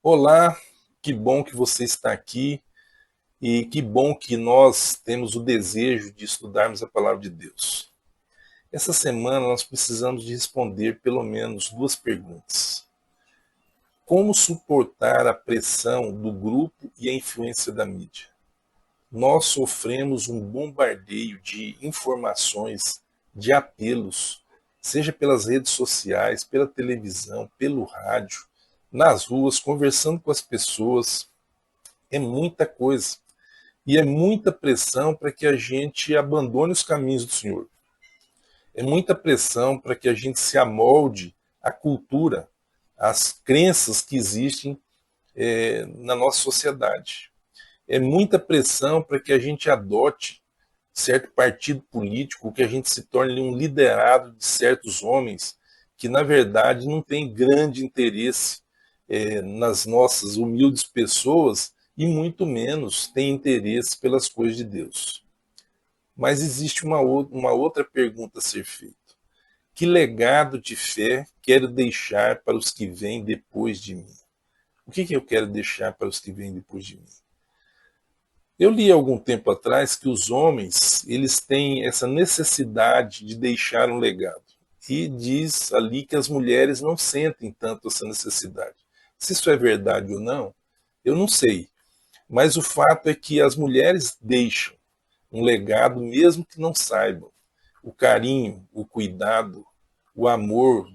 Olá, que bom que você está aqui e que bom que nós temos o desejo de estudarmos a palavra de Deus. Essa semana nós precisamos de responder pelo menos duas perguntas. Como suportar a pressão do grupo e a influência da mídia? Nós sofremos um bombardeio de informações, de apelos, seja pelas redes sociais, pela televisão, pelo rádio, nas ruas, conversando com as pessoas. É muita coisa. E é muita pressão para que a gente abandone os caminhos do Senhor. É muita pressão para que a gente se amolde à cultura, às crenças que existem na nossa sociedade. É muita pressão para que a gente adote certo partido político, que a gente se torne um liderado de certos homens que, na verdade, não têm grande interesse nas nossas humildes pessoas e muito menos têm interesse pelas coisas de Deus. Mas existe uma outra pergunta a ser feita. Que legado de fé quero deixar para os que vêm depois de mim? O que eu quero deixar para os que vêm depois de mim? Eu li algum tempo atrás que os homens eles têm essa necessidade de deixar um legado. E diz ali que as mulheres não sentem tanto essa necessidade. Se isso é verdade ou não, eu não sei. Mas o fato é que as mulheres deixam um legado mesmo que não saibam. O carinho, o cuidado, o amor,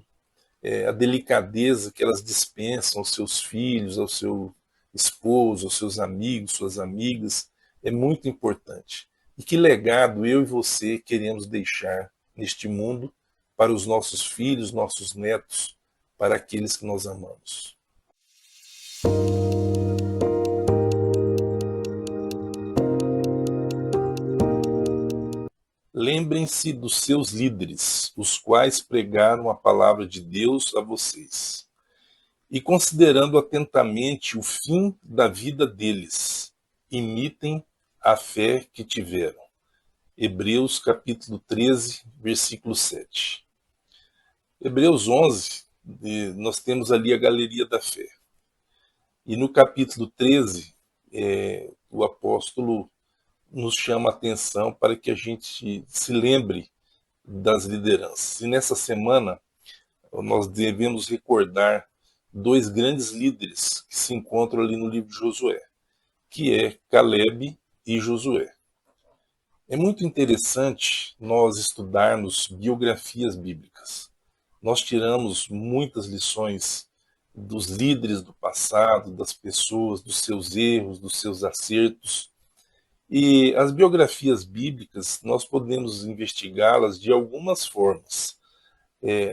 a delicadeza que elas dispensam aos seus filhos, ao seu esposo, aos seus amigos, suas amigas, é muito importante. E que legado eu e você queremos deixar neste mundo para os nossos filhos, nossos netos, para aqueles que nós amamos. Lembrem-se dos seus líderes, os quais pregaram a palavra de Deus a vocês. E considerando atentamente o fim da vida deles, imitem a fé que tiveram. Hebreus capítulo 13, versículo 7. Hebreus 11, nós temos ali a galeria da fé. E no capítulo 13, o apóstolo nos chama a atenção para que a gente se lembre das lideranças. E nessa semana, nós devemos recordar dois grandes líderes que se encontram ali no livro de Josué, que é Caleb e Josué. É muito interessante nós estudarmos biografias bíblicas. Nós tiramos muitas lições dos líderes do passado, das pessoas, dos seus erros, dos seus acertos. E as biografias bíblicas, nós podemos investigá-las de algumas formas.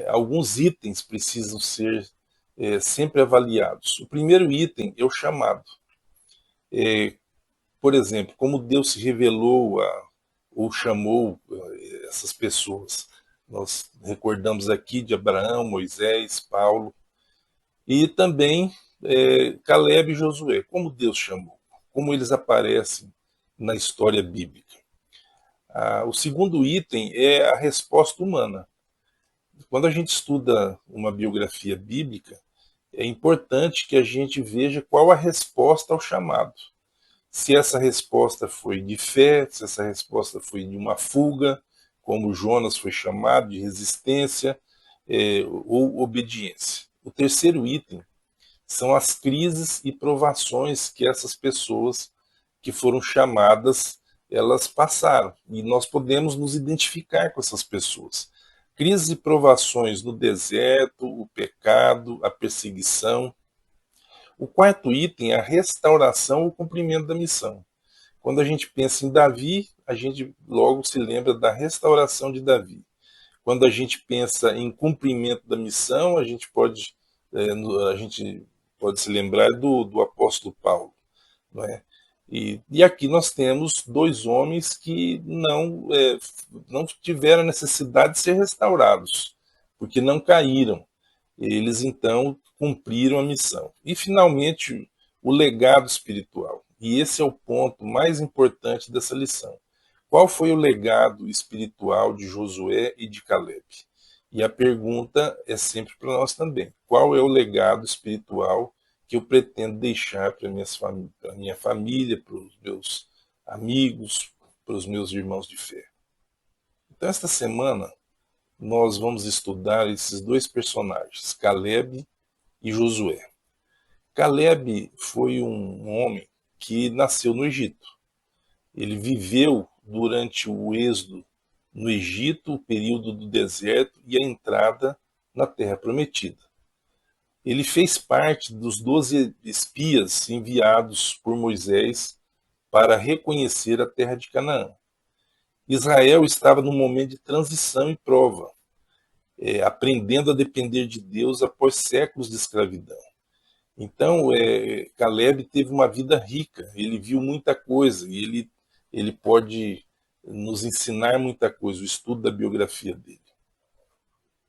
Alguns itens precisam ser sempre avaliados. O primeiro item é o chamado. Por exemplo, como Deus se revelou ou chamou essas pessoas. Nós recordamos aqui de Abraão, Moisés, Paulo e também Caleb e Josué. Como Deus chamou, como eles aparecem na história bíblica. O segundo item é a resposta humana. Quando a gente estuda uma biografia bíblica, é importante que a gente veja qual a resposta ao chamado. Se essa resposta foi de fé, se essa resposta foi de uma fuga, como Jonas foi chamado, de resistência ou obediência. O terceiro item são as crises e provações que essas pessoas que foram chamadas, elas passaram. E nós podemos nos identificar com essas pessoas. Crises e provações no deserto, o pecado, a perseguição. O quarto item é a restauração ou cumprimento da missão. Quando a gente pensa em Davi, a gente logo se lembra da restauração de Davi. Quando a gente pensa em cumprimento da missão, a gente pode se lembrar do apóstolo Paulo. Não é? E aqui nós temos dois homens que não tiveram necessidade de ser restaurados, porque não caíram. Eles então cumpriram a missão. E finalmente o legado espiritual. E esse é o ponto mais importante dessa lição. Qual foi o legado espiritual de Josué e de Caleb? E a pergunta é sempre para nós também. Qual é o legado espiritual que eu pretendo deixar para a minha família, para os meus amigos, para os meus irmãos de fé. Então, esta semana, nós vamos estudar esses dois personagens, Caleb e Josué. Caleb foi um homem que nasceu no Egito. Ele viveu durante o êxodo no Egito, o período do deserto e a entrada na Terra Prometida. Ele fez parte dos 12 espias enviados por Moisés para reconhecer a terra de Canaã. Israel estava num momento de transição e prova, aprendendo a depender de Deus após séculos de escravidão. Então, Caleb teve uma vida rica, ele viu muita coisa e ele pode nos ensinar muita coisa, o estudo da biografia dele.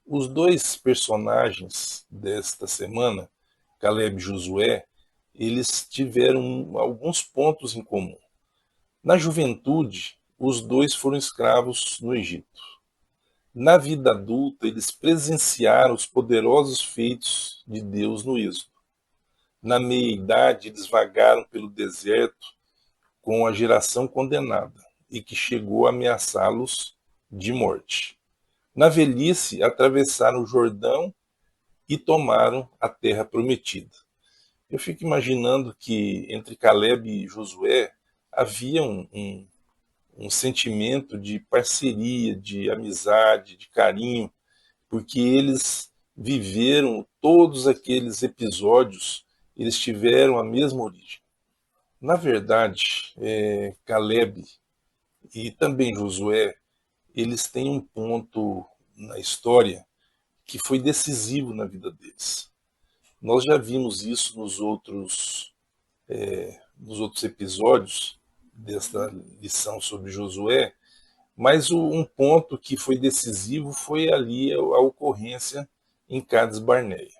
Os dois personagens desta semana, Caleb e Josué, eles tiveram alguns pontos em comum. Na juventude, os dois foram escravos no Egito. Na vida adulta, eles presenciaram os poderosos feitos de Deus no êxodo. Na meia-idade, eles vagaram pelo deserto com a geração condenada e que chegou a ameaçá-los de morte. Na velhice, atravessaram o Jordão e tomaram a terra prometida. Eu fico imaginando que entre Caleb e Josué havia um sentimento de parceria, de amizade, de carinho, porque eles viveram todos aqueles episódios, eles tiveram a mesma origem. Na verdade, Caleb e também Josué, eles têm um ponto na história que foi decisivo na vida deles. Nós já vimos isso nos outros episódios desta lição sobre Josué, mas um ponto que foi decisivo foi ali a ocorrência em Cades Barneia.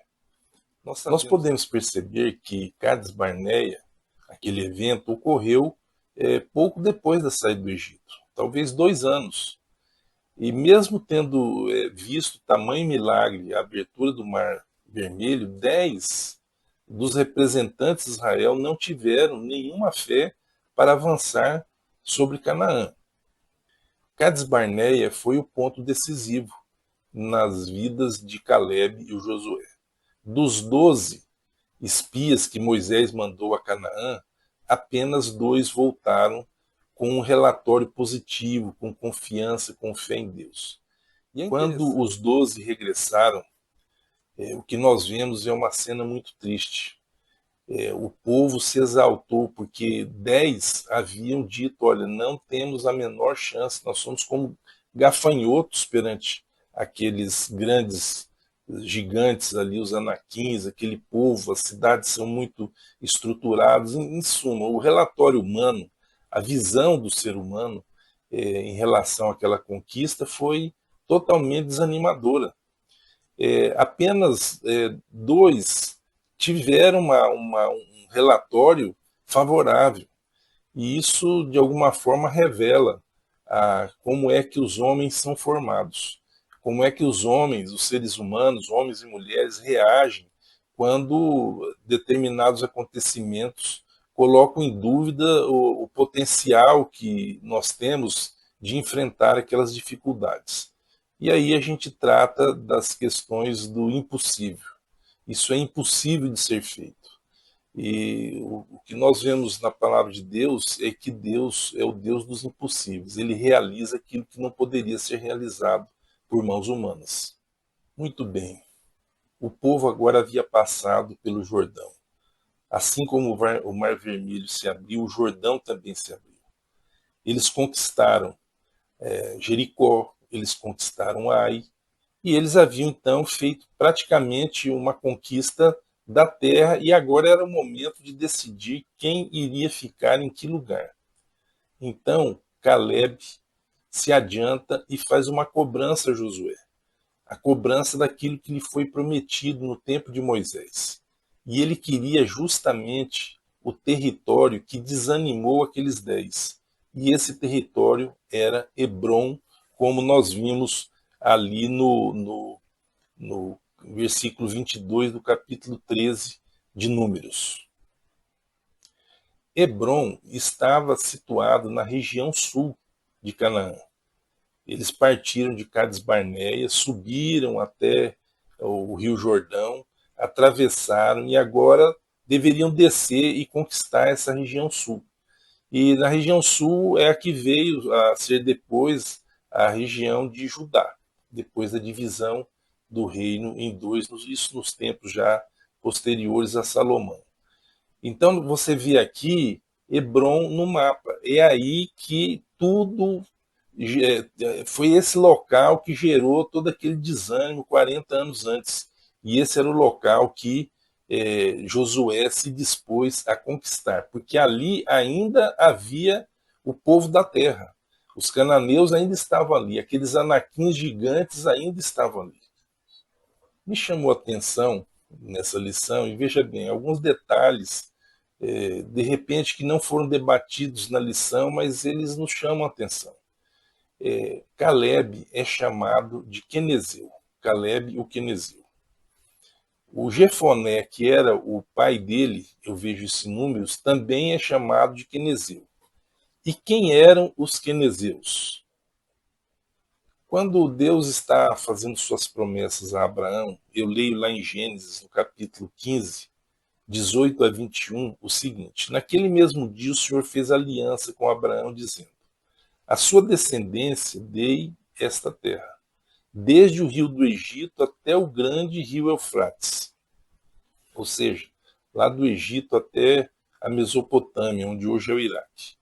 Nós podemos perceber que Cades Barneia, aquele evento, ocorreu pouco depois da saída do Egito, talvez 2 anos. E mesmo tendo visto tamanho milagre, a abertura do Mar Vermelho, 10 dos representantes de Israel não tiveram nenhuma fé para avançar sobre Canaã. Cades Barneia foi o ponto decisivo nas vidas de Caleb e Josué. Dos 12 espias que Moisés mandou a Canaã, apenas 2 voltaram com um relatório positivo, com confiança, com fé em Deus. Quando os 12 regressaram, o que nós vemos é uma cena muito triste. O povo se exaltou porque 10 haviam dito: olha, não temos a menor chance, nós somos como gafanhotos perante aqueles grandes gigantes ali, os anaquins, aquele povo, as cidades são muito estruturadas. Em suma, o relatório humano, a visão do ser humano em relação àquela conquista foi totalmente desanimadora. Apenas 2 tiveram um relatório favorável. E isso, de alguma forma, revela como é que os homens são formados, como é que os homens, os seres humanos, homens e mulheres, reagem quando determinados acontecimentos colocam em dúvida o potencial que nós temos de enfrentar aquelas dificuldades. E aí a gente trata das questões do impossível. Isso é impossível de ser feito. E o que nós vemos na palavra de Deus é que Deus é o Deus dos impossíveis. Ele realiza aquilo que não poderia ser realizado por mãos humanas. Muito bem. O povo agora havia passado pelo Jordão. Assim como o Mar Vermelho se abriu, o Jordão também se abriu. Eles conquistaram Jericó, eles conquistaram Ai, e eles haviam então feito praticamente uma conquista da terra, e agora era o momento de decidir quem iria ficar em que lugar. Então, Caleb se adianta e faz uma cobrança a Josué, a cobrança daquilo que lhe foi prometido no tempo de Moisés. E ele queria justamente o território que desanimou aqueles 10. E esse território era Hebrom, como nós vimos ali no versículo 22 do capítulo 13 de Números. Hebrom estava situado na região sul de Canaã. Eles partiram de Cades Barneia, subiram até o Rio Jordão, atravessaram e agora deveriam descer e conquistar essa região sul. E na região sul é a que veio a ser depois a região de Judá, depois da divisão do reino em dois, isso nos tempos já posteriores a Salomão. Então você vê aqui Hebrom no mapa. É aí que tudo foi esse local que gerou todo aquele desânimo 40 anos antes. E esse era o local que Josué se dispôs a conquistar, porque ali ainda havia o povo da terra. Os cananeus ainda estavam ali, aqueles anaquins gigantes ainda estavam ali. Me chamou a atenção nessa lição, e veja bem, alguns detalhes, de repente, que não foram debatidos na lição, mas eles nos chamam a atenção. Caleb é chamado de Quenezeu. Caleb, o Quenezeu. O Jefoné, que era o pai dele, eu vejo isso em Números, também é chamado de Quenezeu. E quem eram os quenezeus? Quando Deus está fazendo suas promessas a Abraão, eu leio lá em Gênesis, no capítulo 15, 18 a 21, o seguinte: naquele mesmo dia o Senhor fez aliança com Abraão, dizendo: a sua descendência dei esta terra, desde o rio do Egito até o grande rio Eufrates, ou seja, lá do Egito até a Mesopotâmia, onde hoje é o Iraque.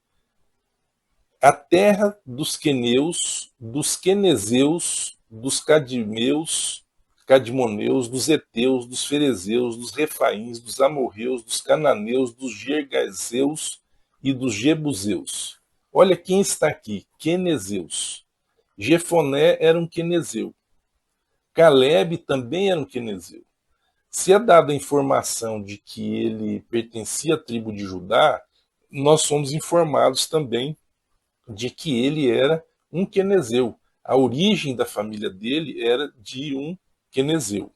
A terra dos queneus, dos quenezeus, dos cadimoneus, dos heteus, dos ferezeus, dos refaíns, dos amorreus, dos cananeus, dos gergazeus e dos jebuseus. Olha quem está aqui, quenezeus. Jefoné era um quenezeu. Caleb também era um quenezeu. Se é dada a informação de que ele pertencia à tribo de Judá, nós somos informados também de que ele era um quenezeu. A origem da família dele era de um quenezeu.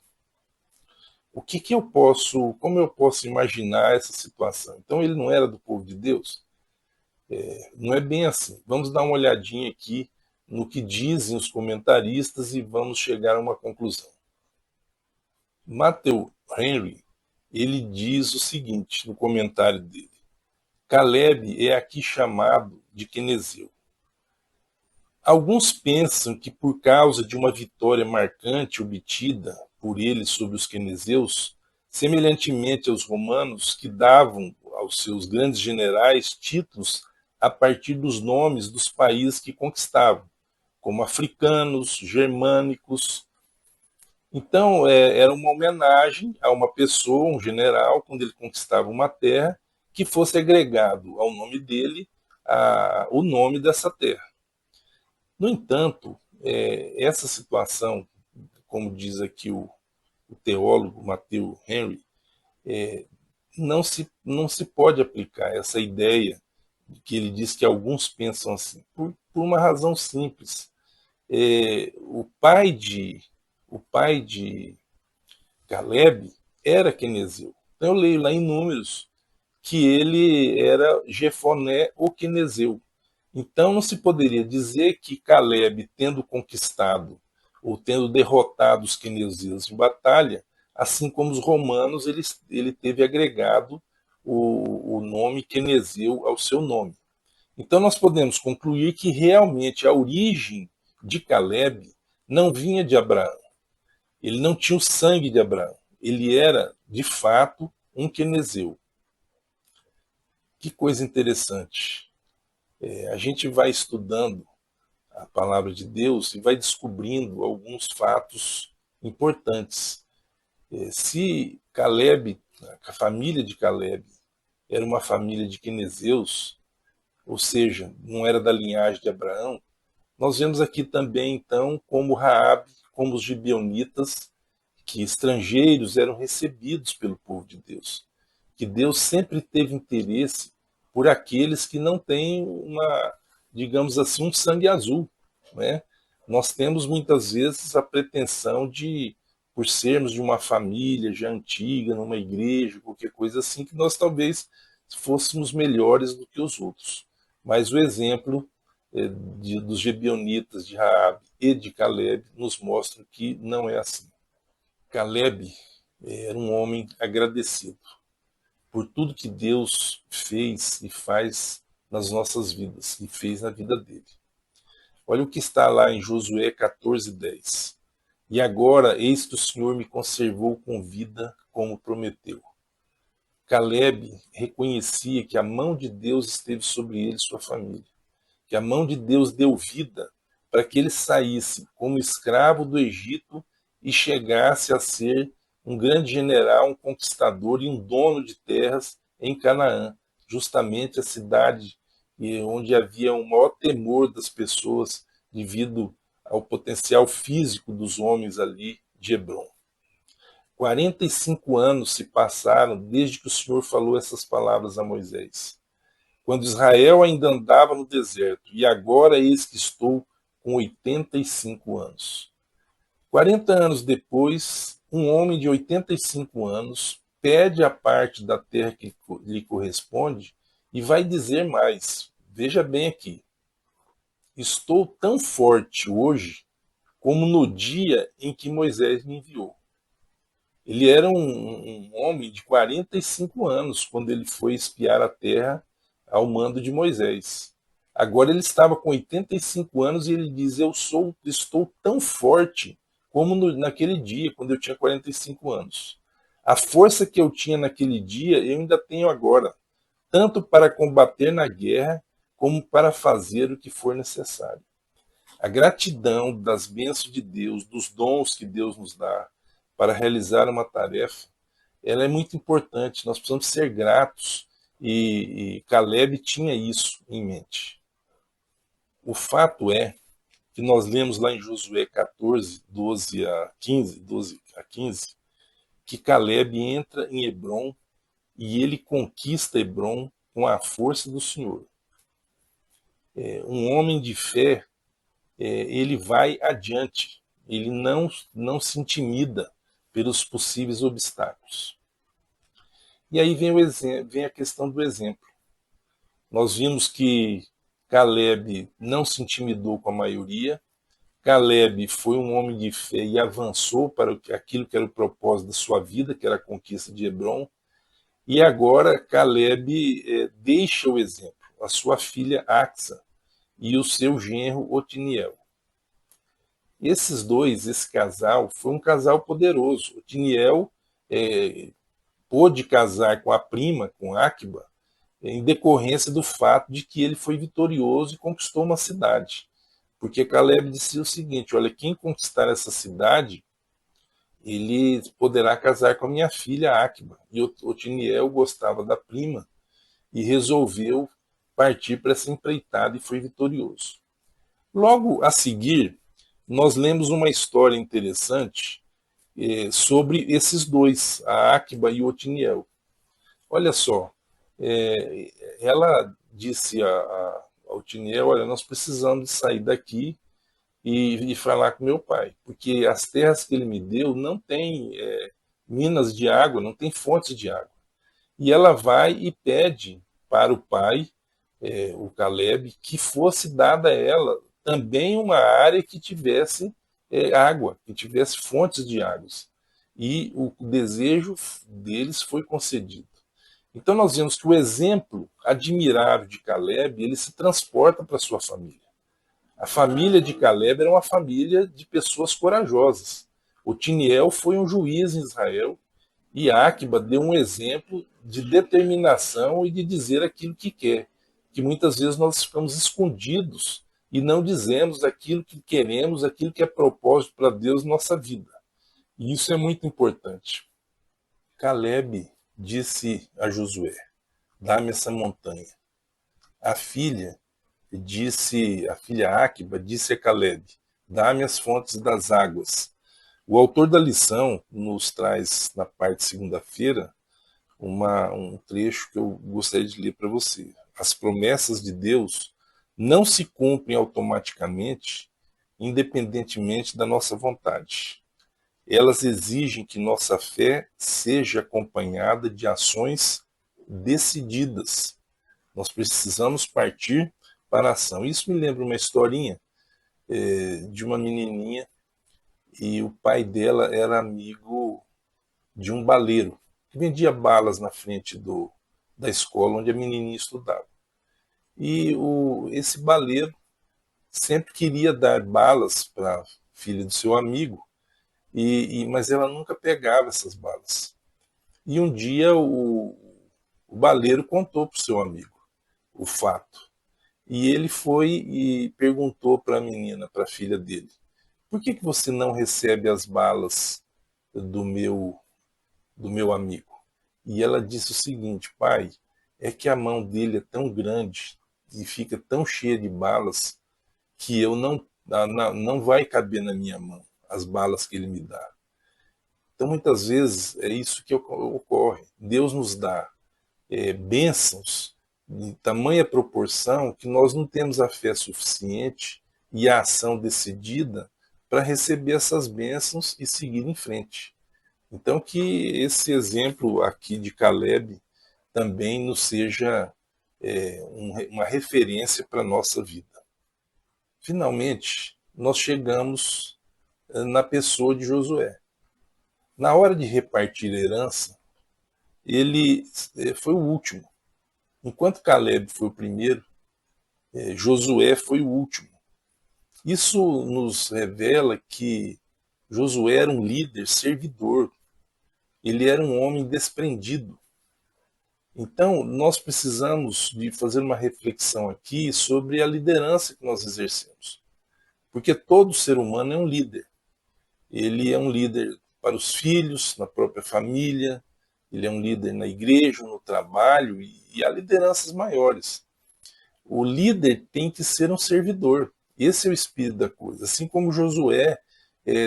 Como eu posso imaginar essa situação? Então ele não era do povo de Deus? Não é bem assim. Vamos dar uma olhadinha aqui no que dizem os comentaristas e vamos chegar a uma conclusão. Matthew Henry, ele diz o seguinte no comentário dele: Caleb é aqui chamado de quenezeu. Alguns pensam que por causa de uma vitória marcante obtida por ele sobre os quenezeus, semelhantemente aos romanos que davam aos seus grandes generais títulos a partir dos nomes dos países que conquistavam, como africanos, germânicos. Então, era uma homenagem a uma pessoa, um general, quando ele conquistava uma terra, que fosse agregado ao nome dele o nome dessa terra. No entanto, essa situação, como diz aqui o teólogo Matthew Henry, não se pode aplicar essa ideia que ele diz que alguns pensam assim, por uma razão simples. O pai de Caleb era quenezeu. Então eu leio lá em Números que ele era Jefoné ou quenezeu. Então não se poderia dizer que Caleb, tendo conquistado ou tendo derrotado os quenezeus em batalha, assim como os romanos, ele teve agregado o nome quenezeu ao seu nome. Então nós podemos concluir que realmente a origem de Caleb não vinha de Abraão. Ele não tinha o sangue de Abraão. Ele era, de fato, um quenezeu. Que coisa interessante. A gente vai estudando a palavra de Deus e vai descobrindo alguns fatos importantes. Se Caleb, a família de Caleb, era uma família de quenezeus, ou seja, não era da linhagem de Abraão, nós vemos aqui também, então, como Raabe, como os gibeonitas, que estrangeiros eram recebidos pelo povo de Deus. Que Deus sempre teve interesse por aqueles que não têm digamos assim, um sangue azul, né? Nós temos muitas vezes a pretensão de por sermos de uma família já antiga, numa igreja, qualquer coisa assim, que nós talvez fôssemos melhores do que os outros. Mas o exemplo dos Gebionitas, de Raabe e de Caleb nos mostra que não é assim. Caleb era um homem agradecido por tudo que Deus fez e faz nas nossas vidas, e fez na vida dele. Olha o que está lá em Josué 14:10. E agora, eis que o Senhor me conservou com vida, como prometeu. Caleb reconhecia que a mão de Deus esteve sobre ele e sua família, que a mão de Deus deu vida para que ele saísse como escravo do Egito e chegasse a ser um grande general, um conquistador e um dono de terras em Canaã, justamente a cidade onde havia o maior temor das pessoas devido ao potencial físico dos homens ali de Hebrom. 45 anos se passaram desde que o Senhor falou essas palavras a Moisés, quando Israel ainda andava no deserto, e agora eis que estou com 85 anos. 40 anos depois, um homem de 85 anos pede a parte da terra que lhe corresponde e vai dizer mais. Veja bem aqui. Estou tão forte hoje como no dia em que Moisés me enviou. Ele era um homem de 45 anos quando ele foi espiar a terra ao mando de Moisés. Agora ele estava com 85 anos e ele diz: estou tão forte como naquele dia, quando eu tinha 45 anos. A força que eu tinha naquele dia, eu ainda tenho agora, tanto para combater na guerra, como para fazer o que for necessário. A gratidão das bênçãos de Deus, dos dons que Deus nos dá para realizar uma tarefa, ela é muito importante. Nós precisamos ser gratos e Caleb tinha isso em mente. O fato é que nós lemos lá em Josué 14, 12 a 15, que Caleb entra em Hebrom e ele conquista Hebrom com a força do Senhor. Um homem de fé, ele vai adiante, ele não se intimida pelos possíveis obstáculos. E aí vem a questão do exemplo. Nós vimos que Caleb não se intimidou com a maioria, Caleb foi um homem de fé e avançou para aquilo que era o propósito da sua vida, que era a conquista de Hebrom. E agora Caleb deixa o exemplo, a sua filha Axa e o seu genro Otiniel. Esses dois, esse casal, foi um casal poderoso. Otiniel pôde casar com a prima, com Aquiba, em decorrência do fato de que ele foi vitorioso e conquistou uma cidade. Porque Caleb disse o seguinte: olha, quem conquistar essa cidade, ele poderá casar com a minha filha Aquiba. E Otiniel gostava da prima e resolveu partir para essa empreitada e foi vitorioso. Logo a seguir, nós lemos uma história interessante sobre esses dois, a Aquiba e o Otiniel. Olha só, ela disse a Otiniel: olha, nós precisamos sair daqui e falar com meu pai, porque as terras que ele me deu não tem minas de água, não tem fontes de água. E ela vai e pede para o pai, o Caleb, que fosse dada a ela também uma área que tivesse água, que tivesse fontes de águas. E o desejo deles foi concedido. Então nós vemos que o exemplo admirável de Caleb, ele se transporta para a sua família. A família de Caleb era uma família de pessoas corajosas. Otiniel foi um juiz em Israel e Aquiba deu um exemplo de determinação e de dizer aquilo que quer, que muitas vezes nós ficamos escondidos e não dizemos aquilo que queremos, aquilo que é propósito para Deus na nossa vida. E isso é muito importante. Caleb disse a Josué: dá-me essa montanha. A filha Aquiba disse a Caleb: dá-me as fontes das águas. O autor da lição nos traz, na parte de segunda-feira, um trecho que eu gostaria de ler para você. As promessas de Deus não se cumprem automaticamente, independentemente da nossa vontade. Elas exigem que nossa fé seja acompanhada de ações decididas. Nós precisamos partir para a ação. Isso me lembra uma historinha de uma menininha e o pai dela era amigo de um baleiro que vendia balas na frente da escola onde a menininha estudava. E esse baleiro sempre queria dar balas para a filha do seu amigo, mas ela nunca pegava essas balas. E um dia o baleiro contou para o seu amigo o fato. E ele foi e perguntou para a menina, para a filha dele, por que você não recebe as balas do meu, do meu amigo? E ela disse o seguinte, pai, é que a mão dele é tão grande e fica tão cheia de balas que eu não vai caber na minha mão as balas que ele me dá. Então, muitas vezes, é isso que ocorre. Deus nos dá bênçãos de tamanha proporção que nós não temos a fé suficiente e a ação decidida para receber essas bênçãos e seguir em frente. Então, que esse exemplo aqui de Caleb também nos seja uma referência para a nossa vida. Finalmente, nós chegamos na pessoa de Josué. Na hora de repartir a herança, ele foi o último. Enquanto Caleb foi o primeiro, Josué foi o último. Isso nos revela que Josué era um líder servidor. Ele era um homem desprendido. Então, nós precisamos de fazer uma reflexão aqui sobre a liderança que nós exercemos. Porque todo ser humano é um líder. Ele é um líder para os filhos, na própria família, ele é um líder na igreja, no trabalho, e há lideranças maiores. O líder tem que ser um servidor. Esse é o espírito da coisa. Assim como Josué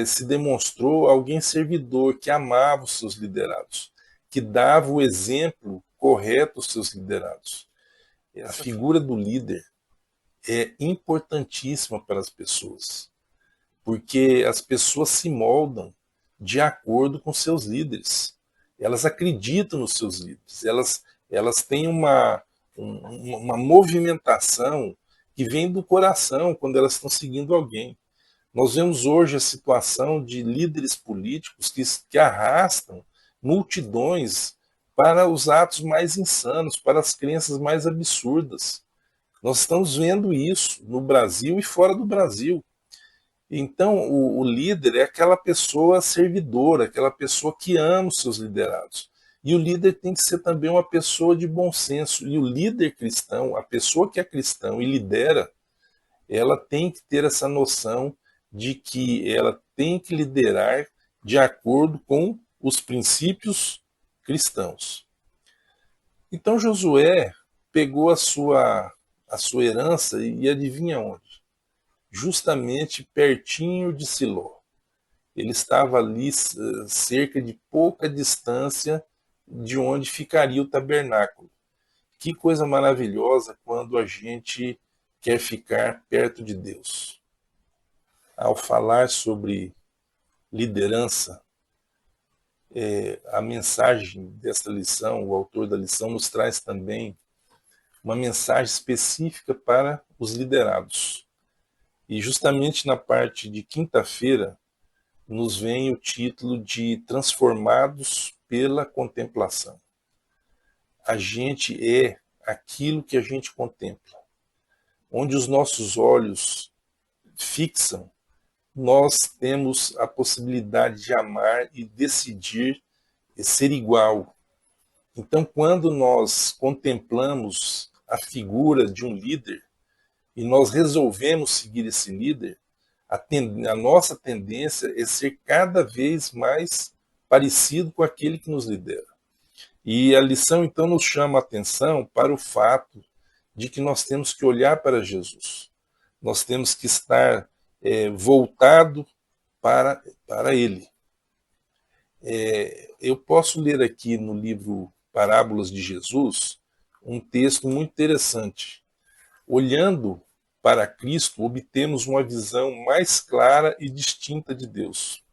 se demonstrou alguém servidor, que amava os seus liderados, que dava o exemplo correto aos seus liderados. A figura do líder é importantíssima para as pessoas, porque as pessoas se moldam de acordo com seus líderes. Elas acreditam nos seus líderes, elas têm uma movimentação que vem do coração quando elas estão seguindo alguém. Nós vemos hoje a situação de líderes políticos que arrastam multidões para os atos mais insanos, para as crenças mais absurdas. Nós estamos vendo isso no Brasil e fora do Brasil. Então, o líder é aquela pessoa servidora, aquela pessoa que ama os seus liderados. E o líder tem que ser também uma pessoa de bom senso. E o líder cristão, a pessoa que é cristão e lidera, ela tem que ter essa noção de que ela tem que liderar de acordo com os princípios cristãos. Então Josué pegou a sua herança e adivinha onde? Justamente pertinho de Siló. Ele estava ali cerca de pouca distância de onde ficaria o tabernáculo. Que coisa maravilhosa quando a gente quer ficar perto de Deus. Ao falar sobre liderança, a mensagem desta lição, o autor da lição, nos traz também uma mensagem específica para os liderados. E justamente na parte de quinta-feira, nos vem o título de Transformados pela Contemplação. A gente é aquilo que a gente contempla. Onde os nossos olhos fixam, nós temos a possibilidade de amar e decidir ser igual. Então, quando nós contemplamos a figura de um líder e nós resolvemos seguir esse líder, a nossa tendência é ser cada vez mais parecido com aquele que nos lidera. E a lição, então, nos chama a atenção para o fato de que nós temos que olhar para Jesus. Nós temos que estar voltado para Ele. Eu posso ler aqui no livro Parábolas de Jesus um texto muito interessante. Olhando para Cristo, obtemos uma visão mais clara e distinta de Deus.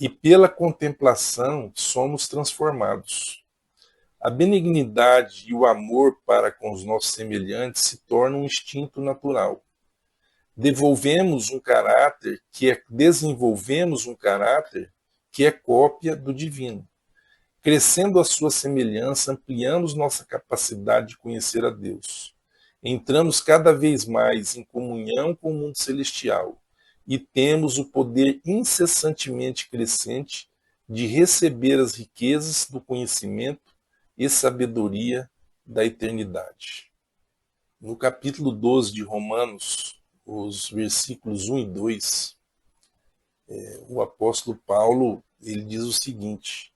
e pela contemplação somos transformados. A benignidade e o amor para com os nossos semelhantes se tornam um instinto natural. Desenvolvemos um caráter que é cópia do divino. Crescendo à sua semelhança, ampliamos nossa capacidade de conhecer a Deus. Entramos cada vez mais em comunhão com o mundo celestial e temos o poder incessantemente crescente de receber as riquezas do conhecimento e sabedoria da eternidade. No capítulo 12 de Romanos, os versículos 1 e 2, o apóstolo Paulo ele diz o seguinte: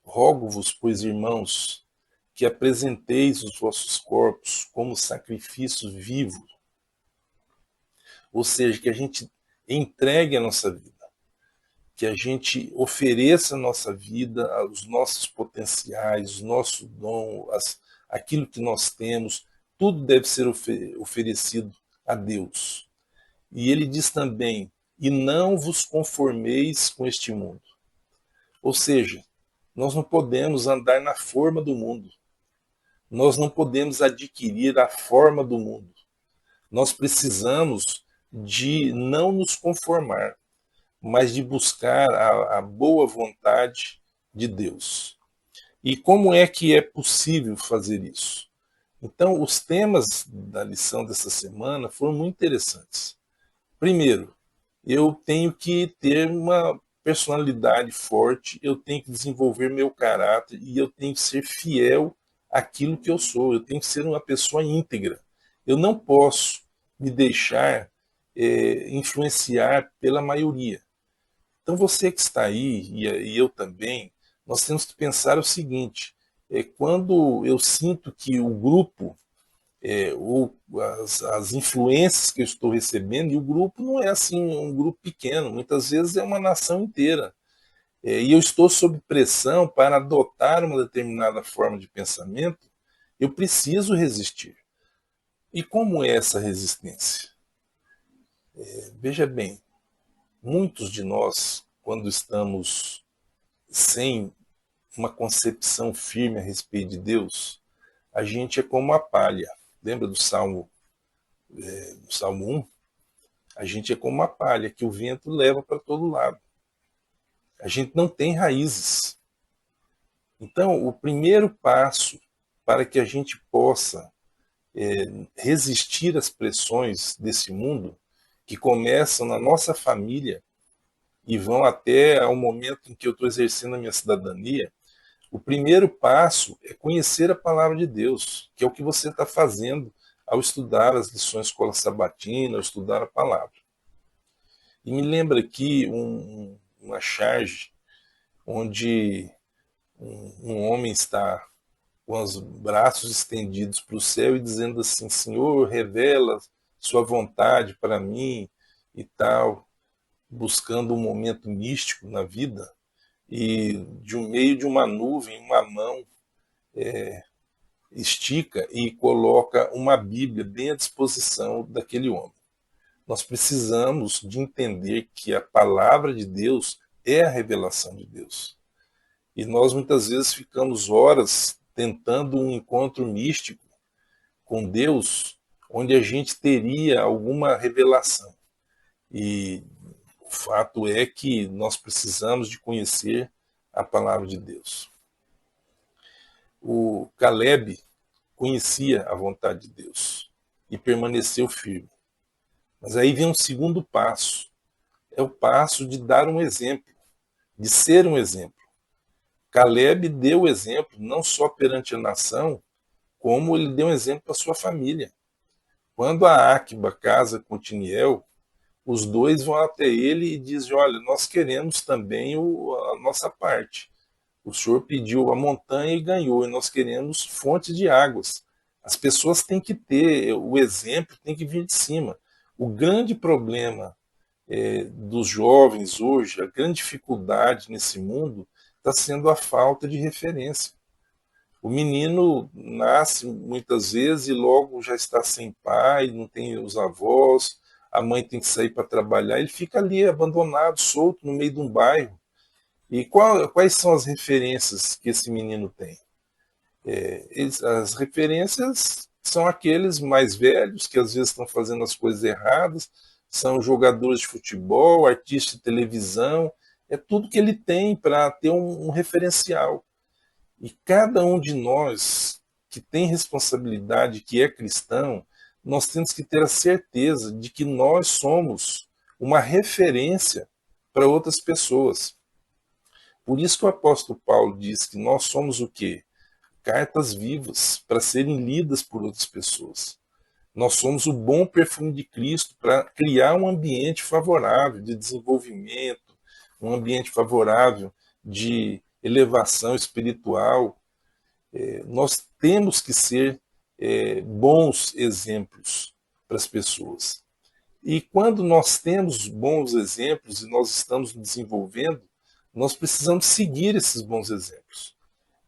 rogo-vos, pois, irmãos, que apresenteis os vossos corpos como sacrifício vivo, ou seja, que a gente entregue a nossa vida, que a gente ofereça a nossa vida, os nossos potenciais, o nosso dom, aquilo que nós temos, tudo deve ser oferecido a Deus. E ele diz também, e não vos conformeis com este mundo. Ou seja, nós não podemos andar na forma do mundo. Nós não podemos adquirir a forma do mundo. Nós precisamos de não nos conformar, mas de buscar a boa vontade de Deus. E como é que é possível fazer isso? Então, os temas da lição dessa semana foram muito interessantes. Primeiro, eu tenho que ter uma personalidade forte, eu tenho que desenvolver meu caráter e eu tenho que ser fiel àquilo que eu sou, eu tenho que ser uma pessoa íntegra. Eu não posso me deixar influenciar pela maioria. Então você que está aí, e eu também, nós temos que pensar o seguinte, quando eu sinto que o grupo, ou as influências que eu estou recebendo, e o grupo não é assim um grupo pequeno, muitas vezes é uma nação inteira, e eu estou sob pressão para adotar uma determinada forma de pensamento, eu preciso resistir. E como é essa resistência? Veja bem, muitos de nós, quando estamos sem uma concepção firme a respeito de Deus, a gente é como a palha. Lembra do Salmo 1? A gente é como uma palha que o vento leva para todo lado. A gente não tem raízes. Então, o primeiro passo para que a gente possa resistir às pressões desse mundo, que começam na nossa família e vão até ao momento em que eu estou exercendo a minha cidadania, o primeiro passo é conhecer a palavra de Deus, que é o que você está fazendo ao estudar as lições de escola sabatina, ao estudar a palavra. E me lembra aqui uma charge onde um homem está com os braços estendidos para o céu e dizendo assim: Senhor, revela sua vontade para mim e tal, buscando um momento místico na vida, e de um meio de uma nuvem, uma mão estica e coloca uma Bíblia bem à disposição daquele homem. Nós precisamos de entender que a palavra de Deus é a revelação de Deus. E nós muitas vezes ficamos horas tentando um encontro místico com Deus, onde a gente teria alguma revelação. E o fato é que nós precisamos de conhecer a palavra de Deus. O Caleb conhecia a vontade de Deus e permaneceu firme. Mas aí vem um segundo passo. É o passo de dar um exemplo, de ser um exemplo. Caleb deu exemplo não só perante a nação, como ele deu um exemplo para sua família. Quando a Áquiba casa com Otiniel, os dois vão até ele e dizem: olha, nós queremos também a nossa parte. O senhor pediu a montanha e ganhou, e nós queremos fontes de águas. As pessoas têm que ter, o exemplo tem que vir de cima. O grande problema dos jovens hoje, a grande dificuldade nesse mundo, está sendo a falta de referência. O menino nasce muitas vezes e logo já está sem pai, não tem os avós, a mãe tem que sair para trabalhar, ele fica ali abandonado, solto no meio de um bairro. E quais são as referências que esse menino tem? As referências são aqueles mais velhos que às vezes estão fazendo as coisas erradas, são jogadores de futebol, artistas de televisão, é tudo que ele tem para ter um referencial. E cada um de nós que tem responsabilidade, que é cristão, nós temos que ter a certeza de que nós somos uma referência para outras pessoas. Por isso que o apóstolo Paulo diz que nós somos o quê? Cartas vivas para serem lidas por outras pessoas. Nós somos o bom perfume de Cristo para criar um ambiente favorável de desenvolvimento, um ambiente favorável de elevação espiritual. Nós temos que ser bons exemplos para as pessoas. E quando nós temos bons exemplos e nós estamos desenvolvendo, nós precisamos seguir esses bons exemplos.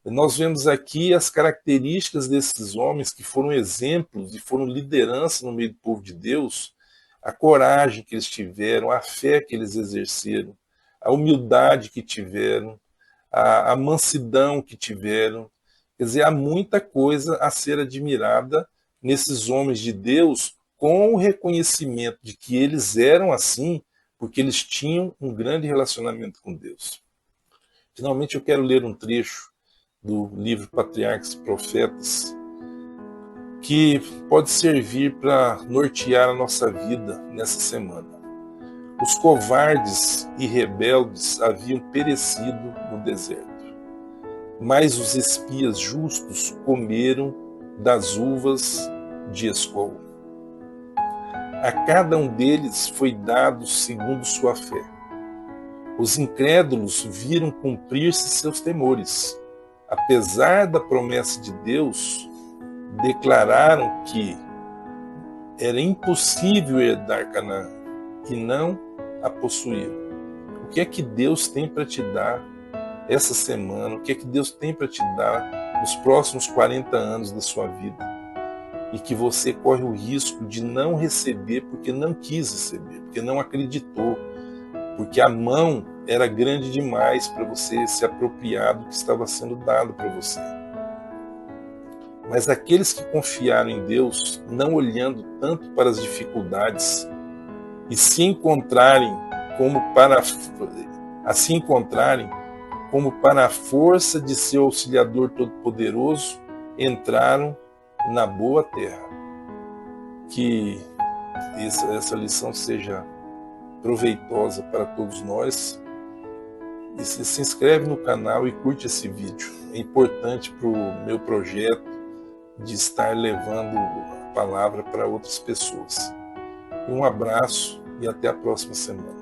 Nós vemos aqui as características desses homens que foram exemplos e foram liderança no meio do povo de Deus, a coragem que eles tiveram, a fé que eles exerceram, a humildade que tiveram, a mansidão que tiveram. Quer dizer, há muita coisa a ser admirada nesses homens de Deus, com o reconhecimento de que eles eram assim, porque eles tinham um grande relacionamento com Deus. Finalmente, eu quero ler um trecho do livro Patriarcas e Profetas, que pode servir para nortear a nossa vida nessa semana. Os covardes e rebeldes haviam perecido no deserto, mas os espias justos comeram das uvas de Escol. A cada um deles foi dado segundo sua fé. Os incrédulos viram cumprir-se seus temores. Apesar da promessa de Deus, declararam que era impossível herdar Canaã e não a possuir. O que é que Deus tem para te dar essa semana? O que é que Deus tem para te dar nos próximos 40 anos da sua vida? E que você corre o risco de não receber porque não quis receber, porque não acreditou, porque a mão era grande demais para você se apropriar do que estava sendo dado para você. Mas aqueles que confiaram em Deus, não olhando tanto para as dificuldades, e se encontrarem como para a força de seu auxiliador todo-poderoso, entraram na boa terra. Que essa lição seja proveitosa para todos nós. E se inscreve no canal e curte esse vídeo. É importante para o meu projeto de estar levando a palavra para outras pessoas. Um abraço e até a próxima semana.